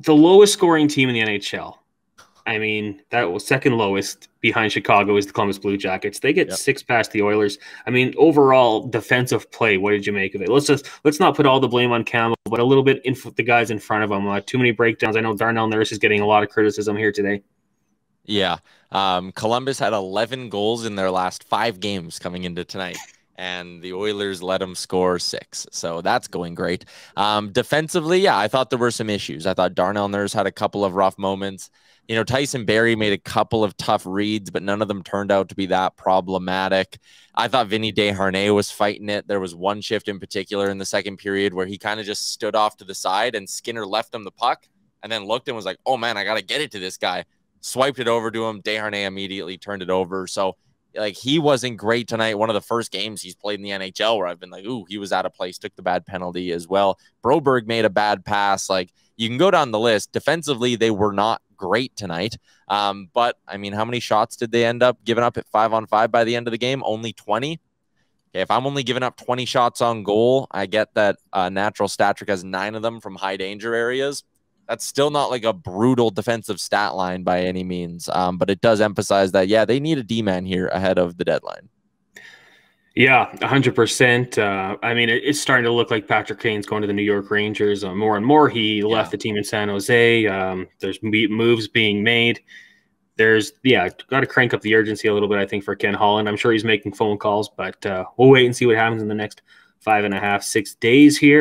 the lowest scoring team in the NHL. I mean, that was second lowest behind Chicago is the Columbus Blue Jackets. They get Yep. six past the Oilers. I mean, overall defensive play. What did you make of it? Let's not put all the blame on Campbell, but a little bit the guys in front of him. Too many breakdowns. I know Darnell Nurse is getting a lot of criticism here today. Yeah. Columbus had 11 goals in their last 5 games coming into tonight, and the Oilers let them score 6. So that's going great. Defensively, yeah, I thought there were some issues. I thought Darnell Nurse had a couple of rough moments. You know, Tyson Barrie made a couple of tough reads, but none of them turned out to be that problematic. I thought Vinny Desharnais was fighting it. There was one shift in particular in the second period where he kind of just stood off to the side and Skinner left him the puck and then looked and was like, oh man, I got to get it to this guy. Swiped it over to him. Desharnais immediately turned it over. So, like, he wasn't great tonight. One of the first games he's played in the NHL where I've been like, ooh, he was out of place, took the bad penalty as well. Broberg made a bad pass. Like, you can go down the list. Defensively, they were not great tonight. But, I mean, how many shots did they end up giving up at 5-on-5 by the end of the game? Only 20. Okay, if I'm only giving up 20 shots on goal, I get that Natural Stat Trick has 9 of them from high danger areas. That's still not like a brutal defensive stat line by any means, but it does emphasize that, yeah, they need a D-man here ahead of the deadline. Yeah, 100%. I mean, it's starting to look like Patrick Kane's going to the New York Rangers more and more. He left the team in San Jose. There's moves being made. Got to crank up the urgency a little bit, I think, for Ken Holland. I'm sure he's making phone calls, but we'll wait and see what happens in the next 5.5, 6 days here.